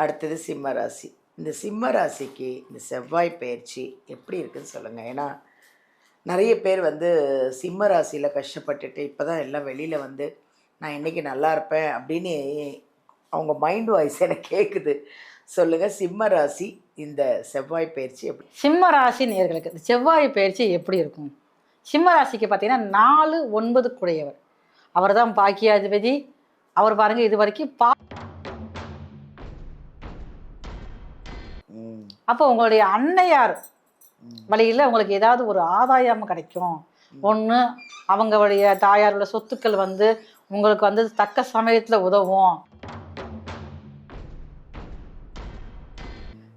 அடுத்தது சிம்ம ராசி. இந்த சிம்ம ராசிக்கு இந்த செவ்வாய் பயிற்சி எப்படி இருக்குன்னு சொல்லுங்கள். ஏன்னா நிறைய பேர் வந்து சிம்ம ராசியில் கஷ்டப்பட்டுட்டு இப்போ தான் எல்லாம் வெளியில் வந்து நான் இன்றைக்கி நல்லா இருப்பேன் அப்படின்னு அவங்க மைண்ட் வாய்ஸ் எனக்கு கேட்குது. சொல்லுங்கள், சிம்ம ராசி இந்த செவ்வாய் பயிற்சி எப்படி? சிம்ம ராசி நேர்களுக்கு இந்த செவ்வாய் பயிற்சி எப்படி இருக்கும்? சிம்ம ராசிக்கு பார்த்தீங்கன்னா 4-9 கூடையவர், அவர் தான் பாக்கியாதிபதி. அவர் பாருங்க இது வரைக்கும் அப்போ உங்களுடைய அன்னையார் வழியில் உங்களுக்கு ஏதாவது ஒரு ஆதாயம் கிடைக்கும். ஒன்று அவங்களுடைய தாயாரோட சொத்துக்கள் வந்து உங்களுக்கு வந்து தக்க சமயத்தில் உதவும்.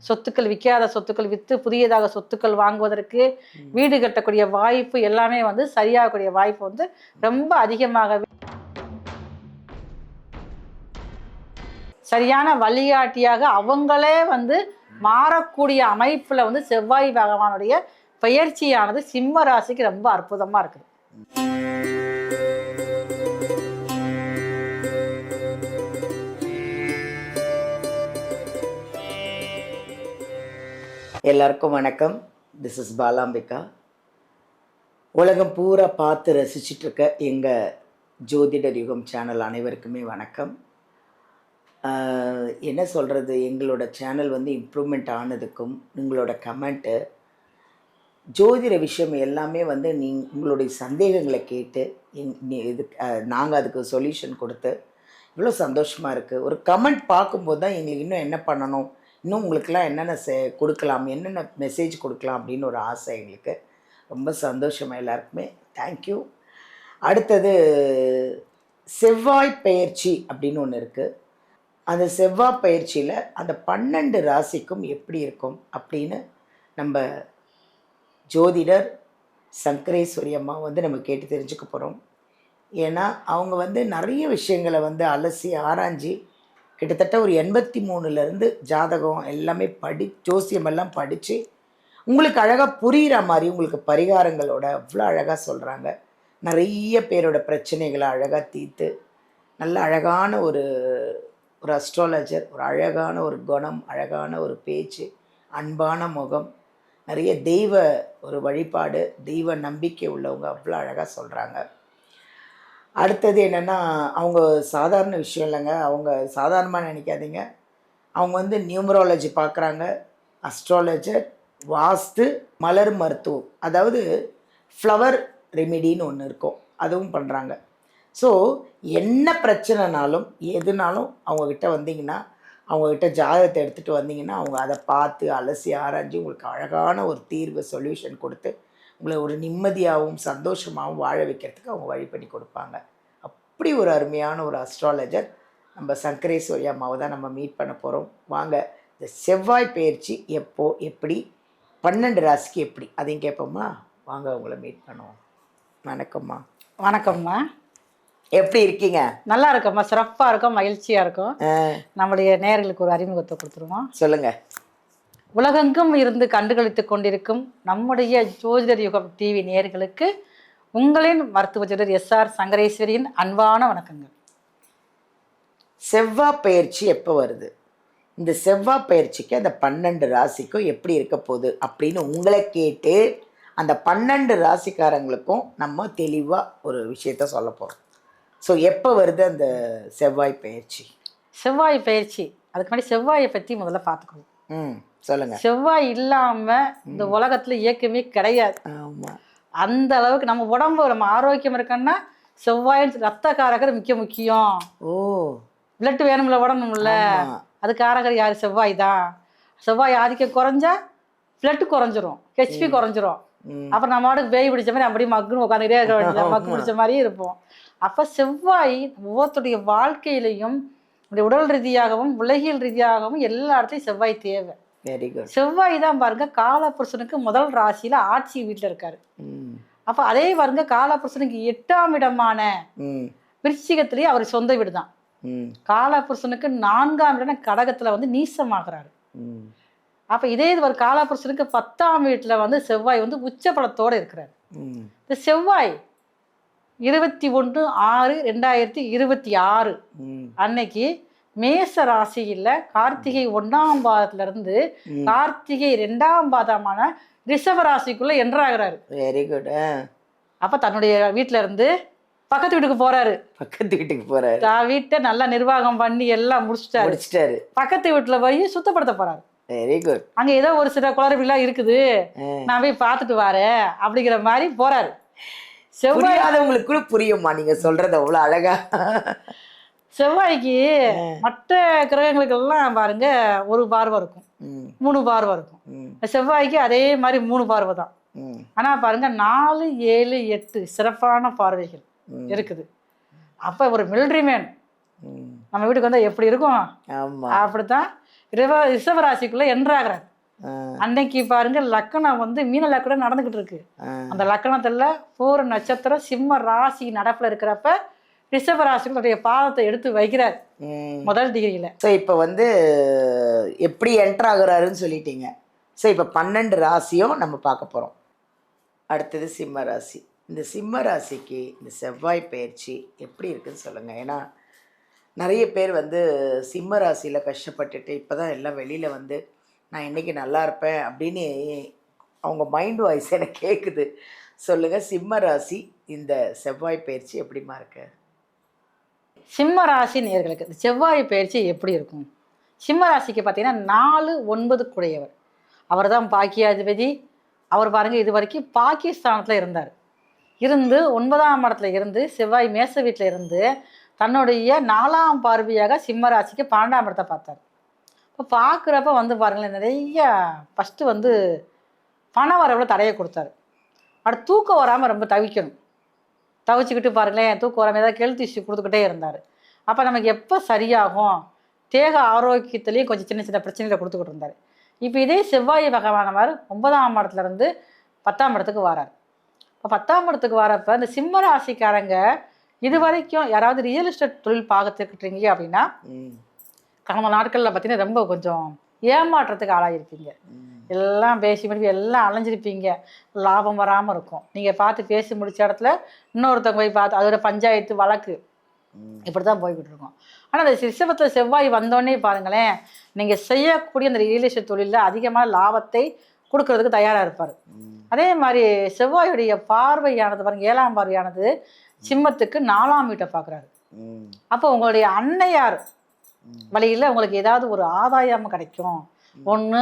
சொத்துக்கள் விற்காத சொத்துக்கள் விற்று புதியதாக சொத்துக்கள் வாங்குவதற்கு, வீடு கட்டக்கூடிய வாய்ப்பு எல்லாமே வந்து சரியாகக்கூடிய வாய்ப்பு வந்து ரொம்ப அதிகமாகவே சரியான வழிகாட்டியாக அவங்களே வந்து மாறக்கூடிய அமைப்பில் வந்து செவ்வாய் பகவானுடைய பயிற்சியானது சிம்ம ராசிக்கு ரொம்ப அற்புதமாக இருக்குது. எல்லாருக்கும் வணக்கம். This is Balambika. உலகம் பூரா பார்த்து ரசிச்சிட்ருக்க எங்கள் ஜோதிடர் யுகம் சேனல் அனைவருக்குமே வணக்கம். என்ன சொல்கிறது, எங்களோட சேனல் வந்து இம்ப்ரூவ்மெண்ட் ஆனதுக்கும் உங்களோட கமெண்ட்டு, ஜோதிட விஷயம் எல்லாமே வந்து உங்களுடைய சந்தேகங்களை கேட்டு நாங்கள் அதுக்கு சொல்யூஷன் கொடுத்து இவ்வளோ சந்தோஷமாக இருக்குது. ஒரு கமெண்ட் பார்க்கும்போது தான் எங்களுக்கு இன்னும் என்ன பண்ணணும், இன்னும் உங்களுக்கெல்லாம் என்னென்ன கொடுக்கலாம், என்னென்ன மெசேஜ் கொடுக்கலாம் அப்படின்னு ஒரு ஆசை எங்களுக்கு. ரொம்ப சந்தோஷமாக எல்லாருக்குமே தேங்க்யூ. அடுத்தது செவ்வாய் பயிற்சி அப்படின்னு ஒன்று இருக்குது. அந்த செவ்வாய் பயிற்சியில் அந்த 12 ராசிக்கும் எப்படி இருக்கும் அப்படின்னு நம்ம ஜோதிடர் சங்கரேஸ்வரி அம்மா வந்து நம்ம கேட்டு தெரிஞ்சுக்க போகிறோம். ஏன்னா அவங்க வந்து நிறைய விஷயங்களை வந்து அலசி ஆராய்ஞ்சி கிட்டத்தட்ட ஒரு 83லேருந்து ஜாதகம் எல்லாமே ஜோசியமெல்லாம் படித்து உங்களுக்கு அழகாக புரிகிற மாதிரி உங்களுக்கு பரிகாரங்களோட அவ்வளோ அழகாக சொல்கிறாங்க. நிறைய பேரோட பிரச்சனைகளை அழகாக தீர்த்து நல்ல அழகான ஒரு அஸ்ட்ராலஜர், ஒரு அழகான ஒரு குணம், அழகான ஒரு பேச்சு, அன்பான முகம், நிறைய தெய்வ ஒரு வழிபாடு, தெய்வ நம்பிக்கை உள்ளவங்க, அவ்வளோ அழகாக சொல்கிறாங்க. அடுத்தது என்னென்னா, அவங்க சாதாரண விஷயம் இல்லைங்க, அவங்க சாதாரணமாக நினைக்காதீங்க. அவங்க வந்து நியூமராலஜி பார்க்குறாங்க, அஸ்ட்ராலஜர், வாஸ்து, மலர் மருத்துவம், அதாவது ஃப்ளவர் ரெமிடின்னு ஒன்று இருக்கும், அதுவும் பண்ணுறாங்க. ஸோ என்ன பிரச்சனைனாலும் எதுனாலும் அவங்கக்கிட்ட வந்தீங்கன்னா, அவங்கக்கிட்ட ஜாதகத்தை எடுத்துகிட்டு வந்தீங்கன்னா அவங்க அதை பார்த்து அலசி ஆராய்ஞ்சி உங்களுக்கு அழகான ஒரு தீர்வு சொல்யூஷன் கொடுத்து உங்களை ஒரு நிம்மதியாகவும் சந்தோஷமாகவும் வாழ வைக்கிறதுக்கு அவங்க வழி பண்ணி கொடுப்பாங்க. அப்படி ஒரு அருமையான ஒரு அஸ்ட்ராலஜர் நம்ம சங்கரேஸ்வரி அம்மாவை தான் நம்ம மீட் பண்ண போகிறோம். வாங்க, இந்த செவ்வாய் பயிற்சி எப்போ, எப்படி, 12 ராசிக்கு எப்படி, அதையும் கேட்போம்மா. வாங்க உங்களை மீட் பண்ணுவோம். வணக்கம்மா. வணக்கம்மா, எப்படி இருக்கீங்க? நல்லா இருக்கம்மா, சிறப்பாக இருக்கும், மகிழ்ச்சியாக இருக்கும். நம்முடைய நேயர்களுக்கு ஒரு அறிமுகத்தை கொடுத்துருவோம். சொல்லுங்கள். உலகெங்கும் இருந்து கண்டுகளித்து கொண்டிருக்கும் நம்முடைய ஜோதிடர் யுகம் டிவி நேயர்களுக்கு உங்களின் மருத்துவ ஜோதிடர் SR சங்கரேஸ்வரியின் அன்பான வணக்கங்கள். செவ்வாய் பயிற்சி எப்போ வருது, இந்த செவ்வாய் பயிற்சிக்கு அந்த 12 ராசிக்கும் எப்படி இருக்க போகுது அப்படின்னு உங்களை கேட்டு அந்த 12 ராசிக்காரங்களுக்கும் நம்ம தெளிவாக ஒரு விஷயத்த சொல்ல போகிறோம். ஸோ எப்போ வருது அந்த செவ்வாய் பயிற்சி? செவ்வாய் பயிற்சி, அதுக்கு முன்னாடி செவ்வாயை பற்றி முதல்ல பார்த்துக்கணும். சொல்லுங்கள். செவ்வாய் இல்லாமல் இந்த உலகத்தில் இயக்கமே கிடையாது. ஆமாம். அந்த அளவுக்கு நம்ம உடம்பு நம்ம ஆரோக்கியம் இருக்குன்னா செவ்வாய் ரத்த காரகர் முக்கியம். ஓ, பிளட் வேணும்ல, உடம்புல, அது காரகர் யார்? செவ்வாய் தான். செவ்வாய் ஆதிக்கம் குறைஞ்சா பிளட் குறைஞ்சிரும், ஹெச்பி குறைஞ்சிரும். அப்புறம் நம்ம வாட்டுக்கு பேய் பிடிச்ச மாதிரி அப்படியே மக்குன்னு உட்காந்துட்டே இருக்க வேண்டியது, மக்கு பிடிச்ச மாதிரியே இருப்போம். அப்போ செவ்வாய் ஒவ்வொருத்தருடைய வாழ்க்கையிலையும் உடல் ரீதியாகவும் உலகியல் ரீதியாகவும் எல்லா இடத்துலையும் செவ்வாய் தேவை. Very good. செவ்வாய் தான் பாருங்க காலபுருஷனுக்கு முதல் ராசியில ஆட்சி வீட்டில் இருக்காரு. அப்போ அதே பாருங்க காலபுருஷனுக்கு 8ஆம் இடமான விருச்சிகத்திலேயே அவர் சொந்த வீடு தான். காலபுருஷனுக்கு 4ஆம் இடம் கடகத்துல வந்து நீசமாகிறாரு. அப்போ இதே இது ஒரு காலபுருஷனுக்கு 10ஆம் வீட்டில் வந்து செவ்வாய் வந்து உச்சபலத்தோடு இருக்கிறார். இந்த செவ்வாய் 21/6/2026 அன்னைக்கு மேச ராசியில் கார்த்திகை 1ஆம் பாதத்துல இருந்து கார்த்திகை 2ஆம் பாதமான ரிஷப ராசிக்குள்ள என்ட்ராகிறாரு. Very good. அப்ப தன்னுடைய வீட்டுல இருந்து பக்கத்து வீட்டுக்கு போறாரு. பக்கத்து வீட்டுக்கு போறாரு. வீட்டை நல்லா நிர்வாகம் பண்ணி எல்லாம் முடிச்சிட்டாரு. பக்கத்து வீட்டுல போய் சுத்தப்படுத்த போறாரு. Very good. அங்க ஏதோ ஒரு சில குளறுபடிலாம் இருக்குது, நான் போய் பார்த்துட்டு வரேன் அப்படிங்கிற மாதிரி போறாரு. செவ்வாய்க்கு புரியுமா நீங்க சொல்றது அவ்வளவு அழகா? செவ்வாய்க்கு மற்ற கிரகங்களுக்கு எல்லாம் பாருங்க ஒரு பார்வை இருக்கும், 3 பார்வை இருக்கும். செவ்வாய்க்கு அதே மாதிரி 3 பார்வை தான். ஆனா பாருங்க 4, 7, 8 சிறப்பான பார்வைகள் இருக்குது. அப்ப ஒரு மிலிட்ரி மேன் நம்ம வீட்டுக்கு வந்தா எப்படி இருக்கும், அப்படித்தான் ரிஷபராசிக்குள்ள என்ட்ராகிறார். அன்னைக்கு பாருங்க லக்கணம் வந்து மீன லக்கணம் நடந்துகிட்டு இருக்கு. அந்த லக்கணத்துல பூர நட்சத்திரம் சிம்ம ராசி நடப்புல இருக்கிறப்ப ரிஷபராசிகளுடைய பாதத்தை எடுத்து வைக்கிறார் முதல் டிகிரியில. ஸோ இப்போ வந்து எப்படி என்டர் ஆகுறாருன்னு சொல்லிட்டீங்க. ஸோ இப்போ 12 ராசியும் நம்ம பார்க்க போகிறோம். அடுத்தது சிம்ம ராசி. இந்த சிம்ம ராசிக்கு இந்த செவ்வாய் பயிற்சி எப்படி இருக்குன்னு சொல்லுங்கள். ஏன்னா நிறைய பேர் வந்து சிம்ம ராசியில் கஷ்டப்பட்டுட்டு இப்போ தான் எல்லாம் வெளியில் வந்து நான் இன்றைக்கி நல்லா இருப்பேன் அப்படின்னு அவங்க மைண்ட் வாய்ஸ் எனக்கு கேட்குது. சொல்லுங்கள், சிம்ம ராசி இந்த செவ்வாய் பயிற்சி எப்படிமா இருக்கு? சிம்ம ராசி நேயர்களுக்கு இந்த செவ்வாய் பயிற்சி எப்படி இருக்கும்? சிம்ம ராசிக்கு பார்த்தீங்கன்னா 4, 9 குடையவர். அவர் தான் பாக்கியாதிபதி. அவர் பாருங்க இது வரைக்கும் பாகிஸ்தானத்தில் இருந்து 9ஆம் இடத்துல இருந்து செவ்வாய் மேச வீட்டில் இருந்து தன்னுடைய 4ஆம் பார்வையாக சிம்ம ராசிக்கு 12ஆம் இடத்தை பார்த்தார். இப்போ பார்க்குறப்ப வந்து பாருங்களேன், நிறைய ஃபஸ்ட்டு வந்து பண வரவுல தடையை கொடுத்தாரு. அடுத்து தூக்கம் வராமல் ரொம்ப தவிச்சுக்கிட்டு பாருங்களேன், தூக்கம் வராமல் ஏதாவது கெல்த் இஷ்யூ கொடுத்துக்கிட்டே இருந்தார். அப்போ நமக்கு எப்போ சரியாகும், தேக ஆரோக்கியத்துலேயும் கொஞ்சம் சின்ன சின்ன பிரச்சனைகளை கொடுத்துக்கிட்டு இருந்தார். இப்போ இதே செவ்வாய் பகவானவர் 9ஆம் இடத்துலேருந்து 10ஆம் இடத்துக்கு வரார். இப்போ 10ஆம் இடத்துக்கு வரப்போ இந்த சிம்ம ராசிக்காரங்க இது வரைக்கும் யாராவது ரியல் எஸ்டேட் தொழில் பார்த்துக்கிட்டீங்க அப்படின்னா கடந்த நாட்களில் பார்த்தீங்கன்னா ரொம்ப கொஞ்சம் ஏமாற்றத்துக்கு ஆளாகிருப்பீங்க. எல்லாம் பேசி முடிவு எல்லாம் அலைஞ்சிருப்பீங்க, லாபம் வராமல் இருக்கும். நீங்கள் பார்த்து பேசி முடிச்ச இடத்துல இன்னொருத்தவங்க போய் பார்த்து அதோட பஞ்சாயத்து வழக்கு இப்படி தான் போய்கிட்டு இருக்கோம். ஆனால் அந்த ரிஷபத்தில் செவ்வாய் வந்தோடனே பாருங்களேன், நீங்கள் செய்யக்கூடிய அந்த ரியல் எஸ்டேட் தொழிலில் அதிகமான லாபத்தை கொடுக்கறதுக்கு தயாராக இருப்பார். அதே மாதிரி செவ்வாயுடைய பார்வையானது பாருங்க, 7ஆம் பார்வையானது சிம்மத்துக்கு 4ஆம் வீட்டை பார்க்குறாரு. அப்போ உங்களுடைய அன்னையார் வழியில் உங்களுக்கு ஏதாவது ஒரு ஆதாயம் கிடைக்கும். ஒன்று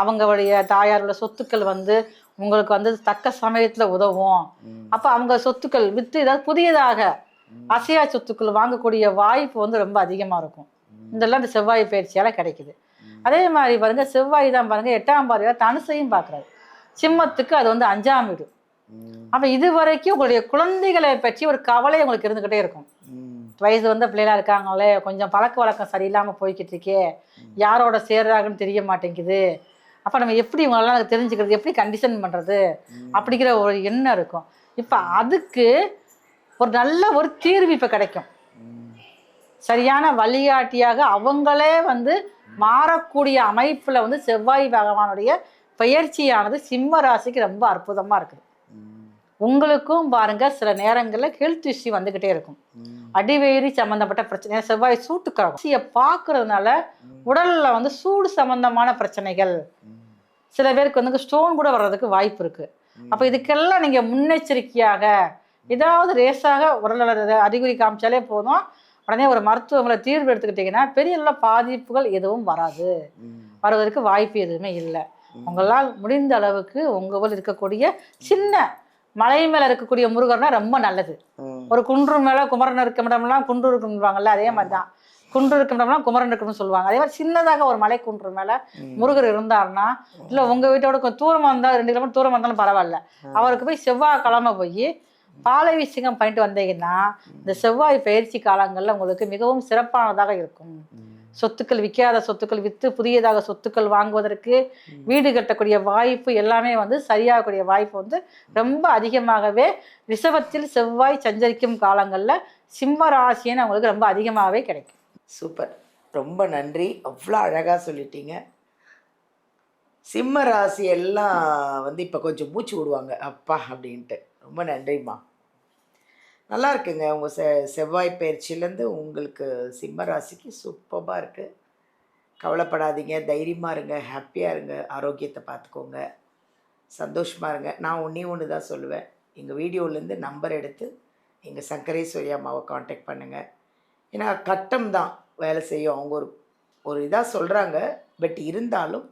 அவங்களுடைய தாயாரோட சொத்துக்கள் வந்து உங்களுக்கு வந்து தக்க சமயத்தில் உதவும். அப்போ அவங்க சொத்துக்கள் விற்று ஏதாவது புதியதாக அசையா சொத்துக்கள் வாங்கக்கூடிய வாய்ப்பு வந்து ரொம்ப அதிகமாக இருக்கும். இதெல்லாம் இந்த செவ்வாய் பயிற்சியால் கிடைக்குது. அதே மாதிரி பாருங்க, செவ்வாய் தான் பாருங்க 8ஆம் பார்வையாக தனுசையும் பார்க்குறாரு. சிம்மத்துக்கு அது வந்து 5ஆம் வீடு. அப்போ இது வரைக்கும் உங்களுடைய குழந்தைகளை பற்றி ஒரு கவலை உங்களுக்கு இருந்துக்கிட்டே இருக்கும். வயசு வந்த பிள்ளைகளா இருக்காங்களே, கொஞ்சம் பழக்க வழக்கம் சரியில்லாமல் போய்கிட்டு இருக்கே, யாரோட சேர்றாங்கன்னு தெரிய மாட்டேங்குது, அப்போ நம்ம எப்படி இவங்களெல்லாம் தெரிஞ்சுக்கிறது, எப்படி கண்டிஷன் பண்ணுறது அப்படிங்கிற ஒரு எண்ணம் இருக்கும். இப்போ அதுக்கு ஒரு நல்ல ஒரு தீர்வு இப்போ கிடைக்கும். சரியான வழிகாட்டியாக அவங்களே வந்து மாறக்கூடிய அமைப்பில் வந்து செவ்வாய் பகவானுடைய பயிற்சியானது சிம்ம ராசிக்கு ரொம்ப அற்புதமாக இருக்குது. உங்களுக்கும் பாருங்க சில நேரங்களில் ஹெல்த் இஷ்யூ வந்துக்கிட்டே இருக்கும். அடிவயிறு சம்மந்தப்பட்ட பிரச்சனை, செவ்வாய் சூட்டுக்கிரகம் பார்க்கறதுனால உடலில் வந்து சூடு சம்பந்தமான பிரச்சனைகள், சில பேருக்கு வந்து ஸ்டோன் கூட வர்றதுக்கு வாய்ப்பு இருக்குது. அப்போ இதுக்கெல்லாம் நீங்கள் முன்னெச்சரிக்கையாக ஏதாவது ரேஸாக உடல் அறிகுறி காமிச்சாலே போதும், உடனே ஒரு மருத்துவங்களை தீர்வு எடுத்துக்கிட்டிங்கன்னா பெரிய பாதிப்புகள் எதுவும் வருவதற்கு வாய்ப்பு எதுவுமே இல்லை. உங்களால் முடிந்த அளவுக்கு உங்கள் இருக்கக்கூடிய சின்ன மலை மேலே இருக்கக்கூடிய முருகர்னா ரொம்ப நல்லது. ஒரு குன்று மேலே குமரன் இருக்க இடம்லாம் குன்று இருக்குன்னுவாங்கல்ல, அதே மாதிரி தான் குன்று இருக்க இடம்லாம் குமரன் இருக்குன்னு சொல்லுவாங்க. அதே மாதிரி சின்னதாக ஒரு மலை குன்று மேலே முருகர் இருந்தாருன்னா, இல்லை உங்கள் வீட்டோட கொஞ்சம் தூரமாக இருந்தால் 2 கிலோமீட்டர் தூரமாக இருந்தாலும் பரவாயில்ல, அவருக்கு போய் செவ்வாய்க்கிழமை போய் பாலைவிசிங்கம் பண்ணிட்டு வந்தீங்கன்னா இந்த செவ்வாய் பயிற்சி காலங்களில் உங்களுக்கு மிகவும் சிறப்பானதாக இருக்கும். சொத்துக்கள் விற்காத சொத்துக்கள் விற்று புதியதாக சொத்துக்கள் வாங்குவதற்கு, வீடு கட்டக்கூடிய வாய்ப்பு எல்லாமே வந்து சரியாகக்கூடிய வாய்ப்பு வந்து ரொம்ப அதிகமாகவே ரிஷபத்தில் செவ்வாய் சஞ்சரிக்கும் காலங்களில் சிம்ம ராசின்னு அவங்களுக்கு ரொம்ப அதிகமாகவே கிடைக்கும். சூப்பர், ரொம்ப நன்றி, அவ்வளோ அழகாக சொல்லிட்டீங்க. சிம்ம ராசி எல்லாம் வந்து இப்போ கொஞ்சம் மூச்சு விடுவாங்க அப்பா அப்படின்ட்டு. ரொம்ப நன்றிம்மா. நல்லா இருக்குங்க. உங்கள் செவ்வாய் பயிற்சியிலேருந்து உங்களுக்கு சிம்ம ராசிக்கு சூப்பராக இருக்குது. கவலைப்படாதீங்க, தைரியமாக இருங்க, ஹாப்பியாக இருங்க, ஆரோக்கியத்தை பார்த்துக்கோங்க, சந்தோஷமாக இருங்க. நான் ஒன்றே ஒன்று தான் சொல்லுவேன், எங்கள் வீடியோலேருந்து நம்பர் எடுத்து எங்கள் சங்கரேஸ்வரி அம்மாவை காண்டாக்ட் பண்ணுங்கள். ஏன்னா கட்டம் தான் வேலை செய்யும். அவங்க ஒரு ஒரு இதாக சொல்கிறாங்க. பட் இருந்தாலும்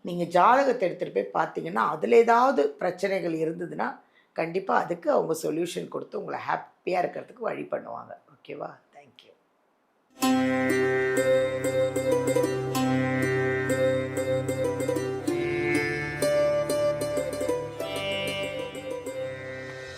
நீங்கள் ஜாதகத்தை எடுத்துகிட்டு போய் பார்த்தீங்கன்னா அதில் ஏதாவது பிரச்சனைகள் இருந்ததுன்னா கண்டிப்பாக அதுக்கு அவங்க சொல்யூஷன் கொடுத்து உங்களை ஹாப்பியாக இருக்கிறதுக்கு வழி பண்ணுவாங்க. ஓகேவா?